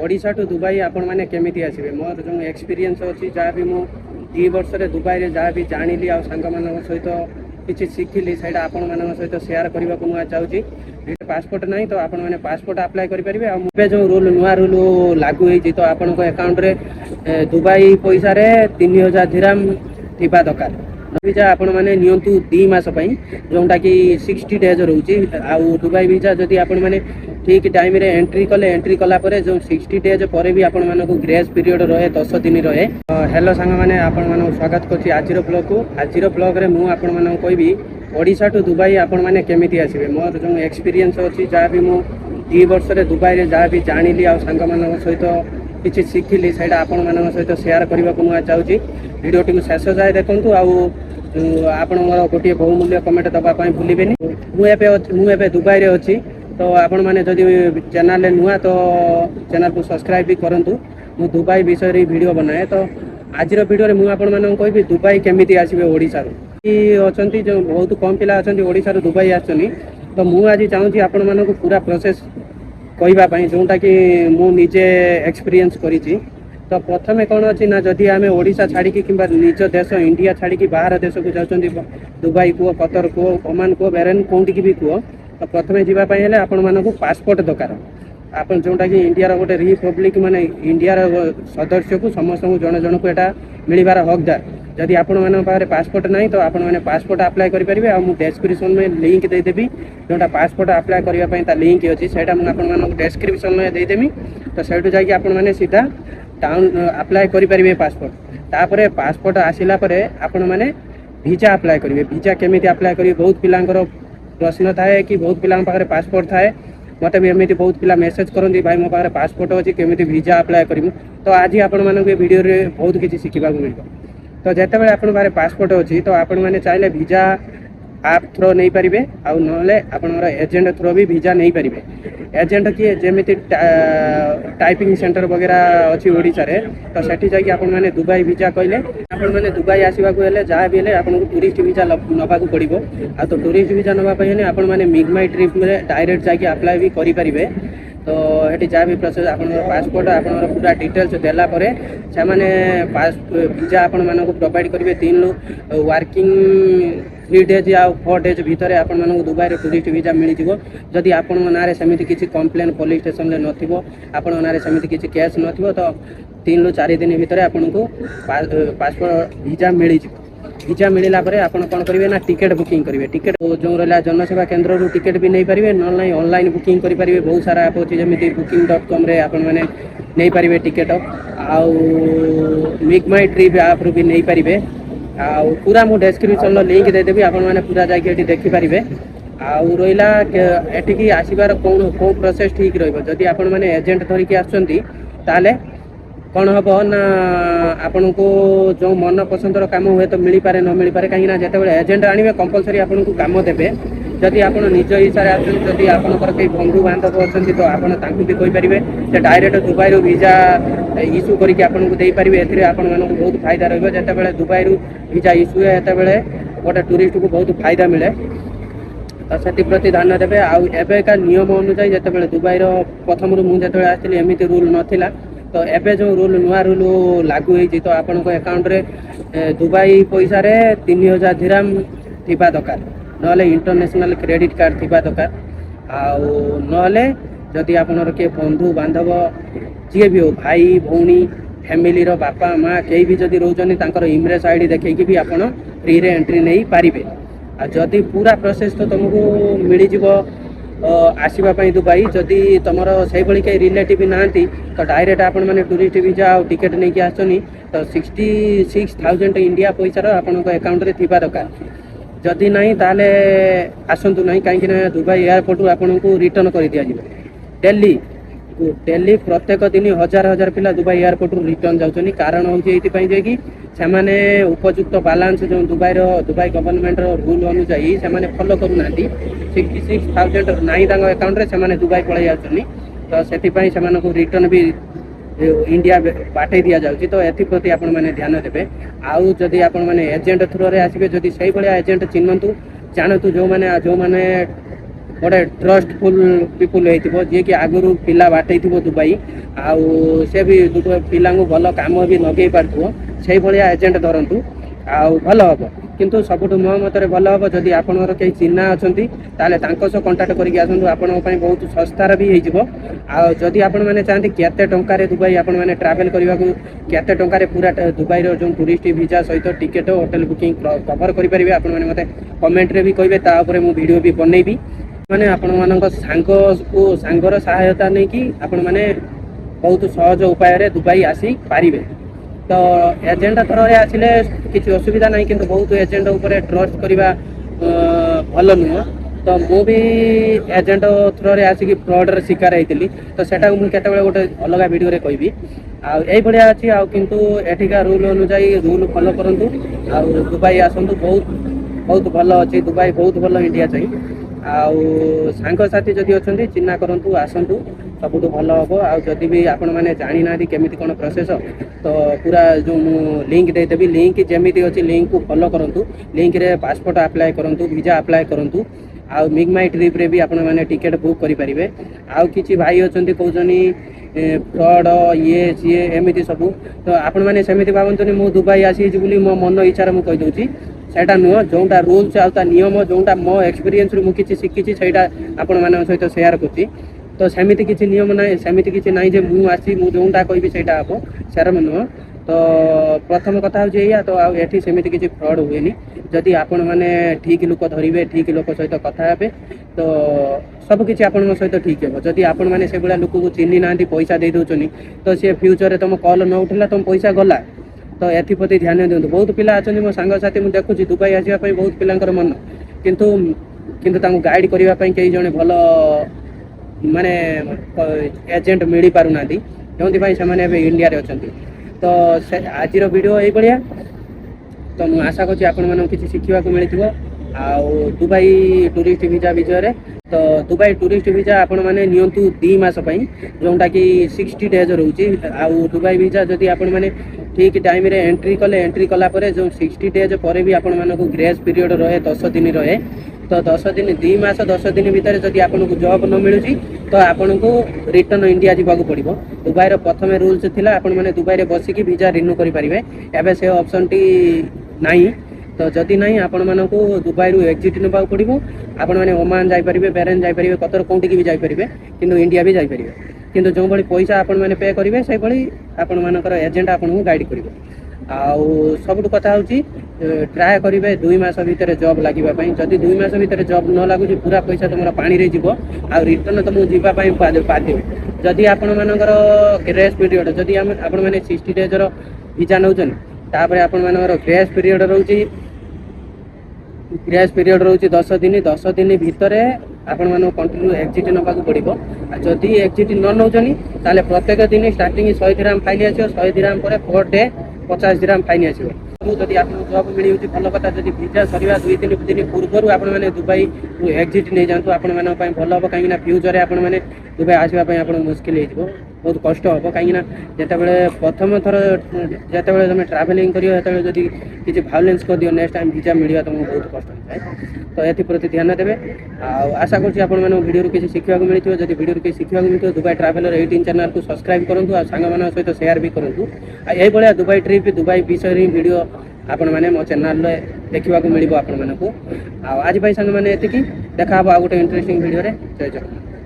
Odisha to Dubai आपण मैंने केमी आसवे मोर जो एक्सपीरियंस अच्छी जहाँ भी मुझे 2 वर्ष दुबई में जहाँ भी जानी आ सांग सहित किसी शिखिली से आपण मान सहित सेयार करने को मुझे चाहूँगी पासपोर्ट नहीं तो आपण मैंने पासपोर्ट अप्लाई करेंगे मुझे जो रूल नुआ रूल लागू होती तो आपण अकाउंट रे दुबई पैसा 3000 दिरहम थिबा दरकार वीजा आपण मैंने नियंतु 2 मास जोटा कि 60 डेज रोचे आउ दुबई वीजा जदि आपण मैंने ठीक टाइम रे एंट्री कला परे जो 60 डेज पर भी आपण मानक ग्रेस पीरियड रहे 10 दिन रहे। हेलो सांग मैंने आपण मानक स्वागत करछि आजिर ब्लॉग को। आजिर ब्लॉग रे मु आपण मानक कहबी ओडिशा टू दुबई आपण मैंने केमिति आसीबे मोर जो एक्सपीरियंस अच्छी जहाँ भी मु 2 वर्ष दुबई रे जहाँ भी जानी आ सांग मानक सहित किसी शिखिली से आपण मान सहित सेयार करने को मुझे चाहूँगी वीडियो टी शेष जाए देखूँ आपण मोर गोटे बहुमूल्य कमेंट दवाई भूलें मुझे दुबई रे अच्छी तो आपण मैंने जदि चैनल नुआ तो चैनल को सब्सक्राइब भी करूँ मु दुबई विषय रे वीडियो बनाए तो आज वीडियो मुझे आपण मानक कहबी दुबई केमिति आसबे ओडिशा अच्छा जो बहुत कम पिला अच्छा ओडिशा दुबई आसछनी तो मुझे आज चाहूँगी आपण मानक पूरा प्रोसेस कहवाई जोटा कि मुझे एक्सपीरियंस करी तो प्रथम कौन अच्छी ना जदि आम ओडिशा छाड़ी कि निज देश इंडिया छाड़ी बाहर देश को जाऊँ दुबई कह कतर कह ओमान कह बेरेन कौटी भी कह तो प्रथम जावाई आपण मानक पासपोर्ट दरकार आप जोटा कि इंडिया गोटे रिपब्लिक माने इंडिया सदस्य को समस्त जन जन को यहाँ मिलबार हकदार जदि आपण मान पाखे पासपोर्ट नहीं तो आपण मैंने पासपोर्ट अप्लाई करेंगे आ डेस्क्रिप्शन में लिंक देदेवी जोटा पासपोर्ट अप्लाई करने लिंक अच्छी से डेस्क्रिप्शन में देदेवी तो सैठू जाकि आपण मैंने सीधा टाउन अप्लाई करेंगे पासपोर्ट तापर पासपोर्ट आसला आपण मैंने वीजा अप्लाई करेंगे वीजा केमी अप्लाई करेंगे बहुत पिलांकर प्रश्न थाए कि बहुत पिला पाखे पासपोर्ट थाए मत भी एमती बहुत पिला मेसेज करती भाई मो पाखे पासपोर्ट अच्छी केमी वीजा अप्लाई करूँ तो आज आपण मानक वीडियो रे बहुत किसी शिखा मिल तो जिते आपण पाखे पासपोर्ट अच्छी तो आपण मैंने चाहिए वीजा आप थ्रो नहीं पारे आउ ना आपणर एजेंट थ्रो भी वीजा नहीं पारे एजेंट किए जमी टाइपिंग सेंटर वगैरह अच्छी ओडिशा रे तो सेठी जाकि आपण मैंने दुबई वीजा कहले आपण मैंने दुबई आसवा जहाँ भी आपको टूरिस्ट वीजा नवाक पड़ो आ तो टूरिस्ट वीजा नापी आपण मैंने मिगमाई ट्रिप में डायरेक्ट जाकि अप्लाई भी करेंगे तो ये जहाँ भी प्रोसेस आप पासपोर्ट आप पूरा डिटेल्स देलापर से वीजा आपण मानक प्रोवाइड करेंगे 3 वर्किंग 3 डेज या 4 डेज भितर आपण मानक दुबई रे टूरिस्ट वीजा मिल जाव जदि आपण ना सेमती किसी कंप्लेन पुलिस स्टेशन में नथिबो आपण ना सेमती किसी केस नथिबो तो 3 ରୁ 4 दिन भितर आपको पासपोर्ट वीजा मिल जाव वीजा मिलला आपड़ कौन करेंगे ना टिकेट बुकिंग करेंगे टिकेट जो रहा जनसेवा केन्द्र रू टिकेट भी नहीं पारे ना ऑनलाइन बुकिंग करेंगे बहुत सारा ऐप अच्छी जमी booking.com रे आपण मैंने नहीं पारे टिकेट आउ मिगमाई ट्रिप आप भी नहीं पारे आउ पूरा मु डेस्क्रिप्शन लिंक देदेवी आपण मैंने पूरा जाकि देखिपारे आउ रहा एटिकी आसबार कौन कौ प्रोसेस ठीक रही आपण मैंने एजेंट धरिकी आसुँच ताले कौन हम ना आपण को जो मन पसंदर कम हुए तो मिल पारे न मिल पारे कहीं जिते एजेंट आने कंपलसरी आपन को काम देवे जदि आप निज हिसाब से जदि आपंकर कई बंधु बांधव अच्छा तो आपड़ भी कहींपारे से डायरेक्ट दुबई वीजा इश्यू करके आपको देपारे ए बहुत फायदा रही जिते दुबई वीजा इश्यू है गोटे टूरिस्ट को बहुत फायदा मिले तो से प्रति ध्यान देवे आबेका नियम अनुसार जिते दुबई प्रथम मुझे आसती एमती रूल नाला तो एबे जो रूल नुआ रूल लागू होती तो आपण अकाउंट रे दुबई पैसा 3000 दिरहम थिबा दरकार ना इंटरनेशनल क्रेडिट कार्ड थिबा दरकार आउ ना जदि आपनर के बंधु बांधव जी भी हो भाई भौणी फैमिली रो बापा माँ कई भी जदि रोचन इमरेज आईडी देखी भी आप फ्री रे एंट्री नहीं पारे आ जदि पूरा प्रोसेस तो तुमको मिल जाव आसवाई दुबई जदि तुम से कई रिलेटिव ना तो डायरेक्ट आपण मैंने टूरिस्ट वीजा और टिकेट नहीं कि आसनी तो 66,000 इंडिया पैसा आपण अकाउंट रे थिबा दरकार जदि नहीं ताले आसतु ना कहीं दुबई एयरपोर्ट आपन को रिटर्न कर दिया डेली डेली प्रत्येक दिन हजार हजार पिला दुबई एयरपोर्ट रिटर्न जाऊँ कारण हूँ ये से उपयुक्त बालांस जो दुबई गवर्नमेंट रूल अनुसार से फॉलो करूना 66,000 नाई अकाउंट रे दुबई पलि जाऊँ तो से रिटर्न भी इंडिया बाटे दि जाऊँगी तो एप्रति आपण मैंने ध्यान देवे आउ जदि आपण मैंने एजेंट थ्रो रे आसबे जदि से भाया एजेंट चिन्हतु जानतु जो मैंने गोटे ट्रस्टफुल पीपुल हो जी कि आगु पिला बाटे दुबई आउ से भी पिला भल कम भी लगे पार्थ से भाया एजेंट धरतु आउ भल हम किंतु सबुठ मो मत भल हम जदि आपंकर कई चिन्हा अच्छा सह कंटाक्ट करके आसतु आपण बहुत सस्तार भी हो जदि आपण मैंने चाहते केते टंकार दुबई आपण मैंने ट्रावेल करने को केते टंकार पूरा दुबई जो टूरिस्ट वीजा सहित टिकेट होटल बुकिंग कवर करेंगे आपण मैंने मत कमेंट रे भी कहे मुझे वीडियो भी बनईबी मैंने आपण मान सांगर सहायता नहीं कि आपण मैंने बहुत सहज उपाय दुबई आसी पारे तो एजेंट थ्रो आसिले किसी असुविधा नहीं किंतु बहुत एजेंट उपर ट्रस्ट करवा भल नुह तो मु भी एजेंट थ्रो आसिक फ्रड शिकार होती तो सेटा मुझे गोटे अलग वीडियो कहबी आई भाया अच्छी किंतु एठिका रूल अनुजाई रूल फॉलो करंतु आ दुबई आसतु बहुत बहुत भल अच्छी दुबई बहुत भल इंडिया चाहिए आंग साथी जदि अच्छा चिन्हा करूँ आसतु सबुठ भल हम आदि भी आपण मैंने जानी ना केमी कौन प्रोसेस तो पूरा जो लिंक देदेवी लिंक जमी अच्छी लिंक को फॉलो करूँ लिंक रे पासपोर्ट अप्लाई करूँ वीजा अप्लाई करूँ आउ मिग माई ट्रिप रे भी आपण मैंने टिकेट बुक करेंगे आउ कि भाई अच्छा कहते फ्रड ये सी एमती सब तो आपण मैंने सेमती भावतुनि मु दुबई आसी बोली मो मन इच्छा मुझे कहीदे सेटा नुह जोटा रूल्स आ नियम जोटा मो एक्सपीरियंस मुझे शिखी से आपण मान सहित सेयार कर तो सेमती किसी नियम ना सेमती किसी ना जे मुझे जोटा कहि सेटा हम सेरम नुह तो प्रथम कथा हो तो आठी सेमती किसी फ्रड हुए जदि आपण मैंने ठीक लोक धरवे ठीक लोक सहित कथा हे तो सबकि आपण सहित ठीक हे जदि आपण मैंने से भाया लोक को चिन्ह ना पैसा दे दौरान तो सी फ्यूचर तुम कॉल न उठला तुम पैसा गला तो एप्रति ध्यान दिखाँ बहुत पिला अच्छा मो सांगसाथी मुझे देखुची दुबई आसवाई बहुत पिलांकर मन किंतु किंतु गाइड करने कई जड़े भल माने एजेंट मिल पारना जो से इंडिया अच्छा तो आज वीडियो यही भाया तो मुझे आशा करुँच आपण किसी शिखा मिलती दुबई टूरिस्ट वीजा विषय तो दुबई टूरिस्ट वीजा आपण मैंने नियंतु 2 मास जोटा कि 60 डेज रोचे आउ दुबई वीजा जदि आपण मैंने ठीक टाइम रे एंट्री कला जो 60 डेज पर भी आपण मानक ग्रेस पीरियड रहे 10 दिन रहे तो 10 दिन 2 मास 10 दिन भितर जदि आपन को जॉब न मिलुची तो आपन को रिटर्न इंडिया जीवाक पड़ो दुबई रो प्रथम रूल्स थिला आपण माने दुबई रे बसिकी वीजा रिन्यू करि परिबे एबे से ऑप्शन टी नाही तो जदि नहीं आपण मानक दुबई रु एक्जिट नबा पड़ो आपण माने ओमान जाई परिबे बेरेन जाई परिबे कतर कोंटी की भी जाई परिबे किंतु इंडिया भी जाई परिबे किंतु जो भली पैसा आपण माने पे करिवे से भली आपण मानकर एजेंट आपण को गाइड करिवे आउ सब कथा होची ट्राए करेंगे 2 मास भितर जॉब लगे जदि 2 मास भितर जॉब न लगुच पूरा पैसा तुम पानी रे जीव आ रिटर्न तुमको जीवाई बाध्य जदि आपण मानकर ग्रेस पीरियड जदि आपण मैंने 60 डेज वीजा नौचन तापर आपण मानकर ग्रेस पीरियड रोचे 10 दिन भितर आपण मानक कंटिन्यू एक्जिट नवा पड़ो जदि एक्जिट न नौचनी ताले प्रत्येक दिन स्टार्टिंग 100 दिरहम फाइन आसो 100 दिरहम पर डे 50 दिरहम फाइन आसो जदि आप जॉब मिल भल कथा जब वीजा सर 2-3 दिन पूर्व आप दुबई एक्जिट नहीं जातु आपण भल हम कहीं फ्यूचर आपने दुबई आसवाई मुस्किल हो बहुत कष्ट हम कहीं जिते प्रथम थर जिते तुम ट्रावेलिंग कर किसी भायोलेंस कर दियो नेक्स्ट टाइम वीजा मिलवा तुमको बहुत कष्ट होता है तो एप्रति ध्यान देवे आशा करूँ वीडियो किसी शिखा मिलती जब वीडियो किसी शिखा मिलती दुबई ट्रावेलर 18 चैनल को सब्सक्राइब करूँ और सांग सहित शेयर भी करूँ यही भाया दुबई ट्रिप दुबई विषय वीडियो आपण मैंने मो चैनल देखा मिल आपण मानक आज सांग मैंने देखा गोटे इंटरेस्टिंग वीडियो जय जगन्नाथ।